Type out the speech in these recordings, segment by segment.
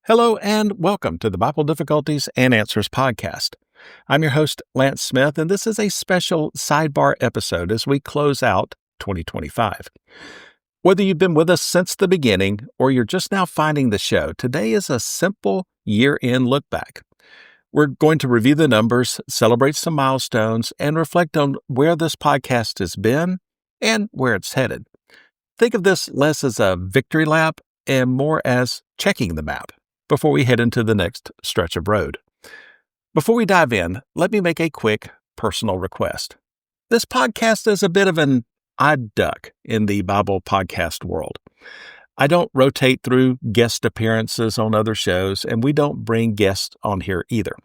Hello and welcome to the Bible Difficulties and Answers podcast. I'm your host, Lance Smith, and this is a special Sidebar episode as we close out 2025. Whether you've been with us since the beginning or you're just now finding the show, today is a simple year-end look back. We're going to review the numbers, celebrate some milestones, and reflect on where this podcast has been and where it's headed. Think of this less as a victory lap and more as checking the map before we head into the next stretch of road. Before we dive in, let me make a quick personal request. This podcast is a bit of an odd duck in the Bible podcast world. I don't rotate through guest appearances on other shows, and we don't bring guests on here either.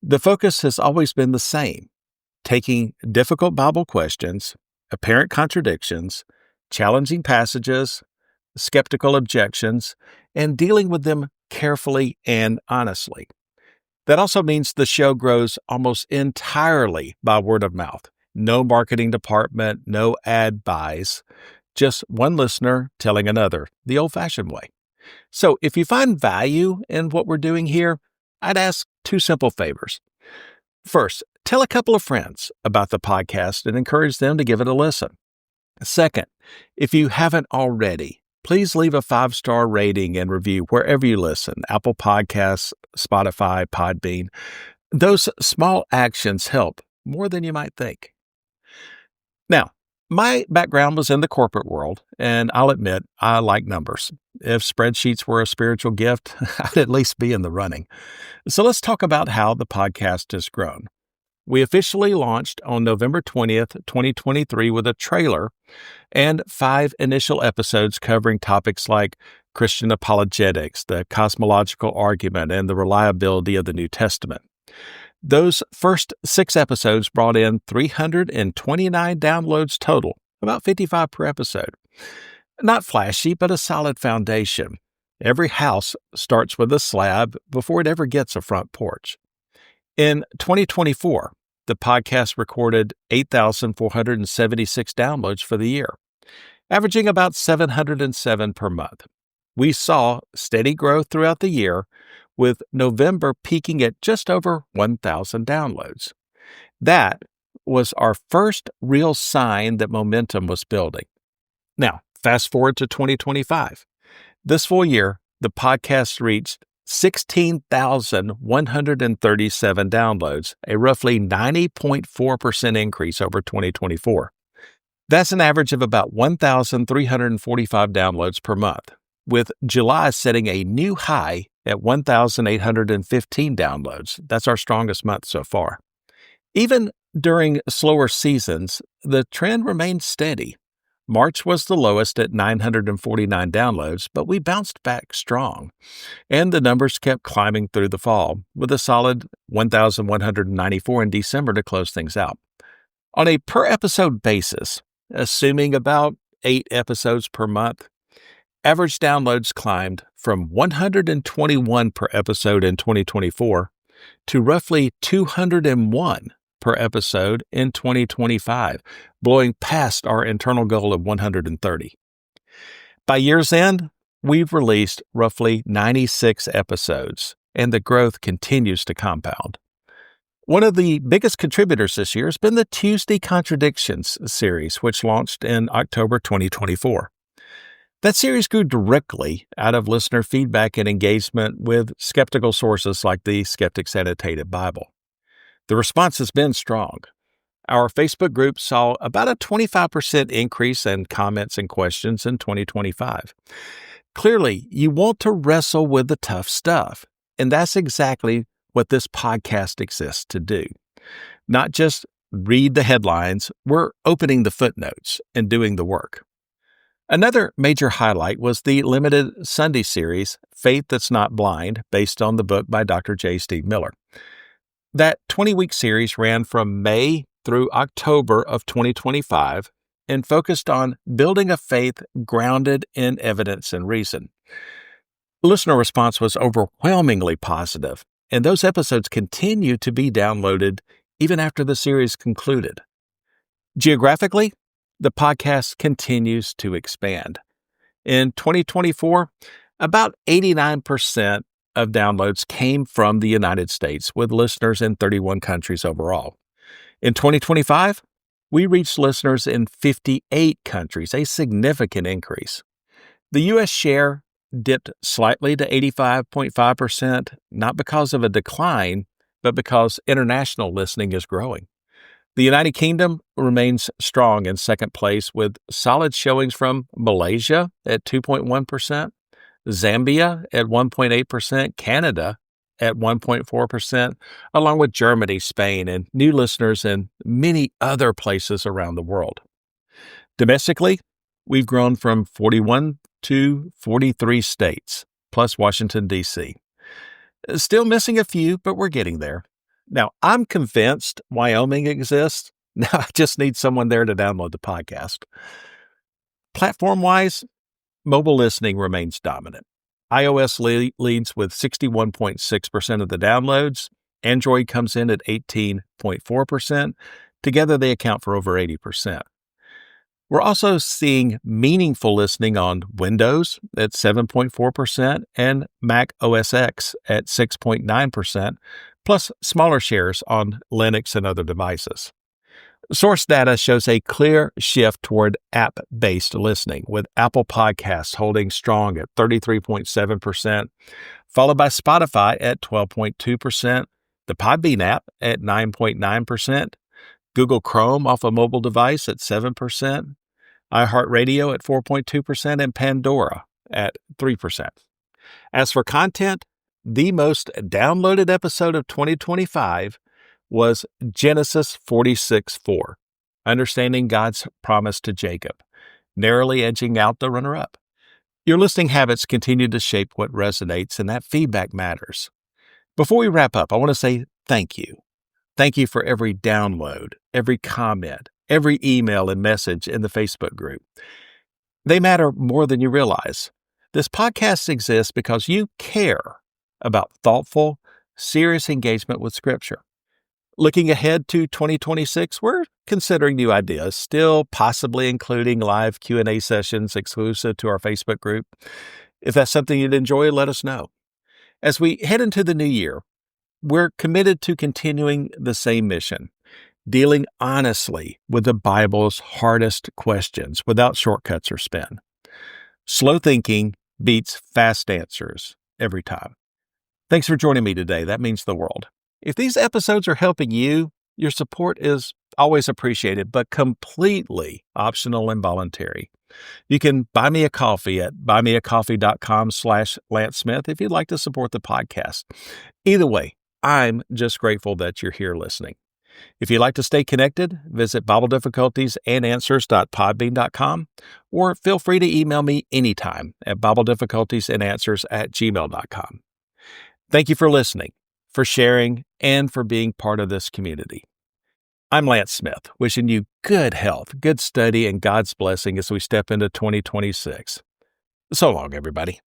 The focus has always been the same: taking difficult Bible questions, apparent contradictions, challenging passages, skeptical objections, and dealing with them carefully and honestly. That also means the show grows almost entirely by word of mouth. No marketing department, no ad buys, just one listener telling another, the old-fashioned way. So if you find value in what we're doing here, I'd ask two simple favors. First, tell a couple of friends about the podcast and encourage them to give it a listen. Second, if you haven't already, please leave a 5-star rating and review wherever you listen: Apple Podcasts, Spotify, Podbean. Those small actions help more than you might think. Now, my background was in the corporate world, and I'll admit I like numbers. If spreadsheets were a spiritual gift, I'd at least be in the running. So let's talk about how the podcast has grown. We officially launched on November 20th, 2023 with a trailer and 5 initial episodes covering topics like Christian apologetics, the cosmological argument, and the reliability of the New Testament. Those first 6 episodes brought in 329 downloads total, about 55 per episode. Not flashy, but a solid foundation. Every house starts with a slab before it ever gets a front porch. In 2024, the podcast recorded 8,476 downloads for the year, averaging about 707 per month. We saw steady growth throughout the year, with November peaking at just over 1,000 downloads. That was our first real sign that momentum was building. Now, fast forward to 2025. This full year, the podcast reached 16,137 downloads, a roughly 90.4% increase over 2024. That's an average of about 1,345 downloads per month, with July setting a new high at 1,815 downloads. That's our strongest month so far. Even during slower seasons, the trend remained steady. March was the lowest at 949 downloads, but we bounced back strong, and the numbers kept climbing through the fall, with a solid 1,194 in December to close things out. On a per-episode basis, assuming about 8 episodes per month, average downloads climbed from 121 per episode in 2024 to roughly 201 per episode in 2025, blowing past our internal goal of 130. By year's end, we've released roughly 96 episodes, and the growth continues to compound. One of the biggest contributors this year has been the Tuesday Contradictions series, which launched in October 2024. That series grew directly out of listener feedback and engagement with skeptical sources like the Skeptic's Annotated Bible. The response has been strong. Our Facebook group saw about a 25% increase in comments and questions in 2025. Clearly, you want to wrestle with the tough stuff, and that's exactly what this podcast exists to do. Not just read the headlines, we're opening the footnotes and doing the work. Another major highlight was the limited Sunday series, Faith That's Not Blind, based on the book by Dr. J. Steve Miller. That 20-week series ran from May through October of 2025 and focused on building a faith grounded in evidence and reason. Listener response was overwhelmingly positive, and those episodes continue to be downloaded even after the series concluded. Geographically, the podcast continues to expand. In 2024, about 89% of downloads came from the United States, with listeners in 31 countries overall. In 2025, we reached listeners in 58 countries, a significant increase. The U.S. share dipped slightly to 85.5%, not because of a decline, but because international listening is growing. The United Kingdom remains strong in second place, with solid showings from Malaysia at 2.1%, Zambia at 1.8%, Canada at 1.4%, along with Germany, Spain, and new listeners in many other places around the world. Domestically, we've grown from 41 to 43 states, plus Washington, D.C. Still missing a few, but we're getting there. Now, I'm convinced Wyoming exists. Now, I just need someone there to download the podcast. Platform-wise, mobile listening remains dominant. iOS leads with 61.6% of the downloads. Android comes in at 18.4%. Together, they account for over 80%. We're also seeing meaningful listening on Windows at 7.4% and Mac OS X at 6.9%, plus smaller shares on Linux and other devices. Source data shows a clear shift toward app-based listening, with Apple Podcasts holding strong at 33.7%, followed by Spotify at 12.2%, the Podbean app at 9.9%, Google Chrome off a mobile device at 7%, iHeartRadio at 4.2%, and Pandora at 3%. As for content, the most downloaded episode of 2025 was Genesis 46:4, Understanding God's Promise to Jacob, narrowly edging out the runner-up. Your listening habits continue to shape what resonates, and that feedback matters. Before we wrap up, I want to say thank you. Thank you for every download, every comment, every email and message in the Facebook group. They matter more than you realize. This podcast exists because you care about thoughtful, serious engagement with Scripture. Looking ahead to 2026, we're considering new ideas, still possibly including live Q&A sessions exclusive to our Facebook group. If that's something you'd enjoy, let us know. As we head into the new year, we're committed to continuing the same mission, dealing honestly with the Bible's hardest questions without shortcuts or spin. Slow thinking beats fast answers every time. Thanks for joining me today. That means the world. If these episodes are helping you, your support is always appreciated, but completely optional and voluntary. You can buy me a coffee at buymeacoffee.com/Lance Smith if you'd like to support the podcast. Either way, I'm just grateful that you're here listening. If you'd like to stay connected, visit BibleDifficultiesAndAnswers.podbean.com, or feel free to email me anytime at BibleDifficultiesAndAnswers@gmail.com. Thank you for listening, for sharing, and for being part of this community. I'm Lance Smith, wishing you good health, good study, and God's blessing as we step into 2026. So long, everybody.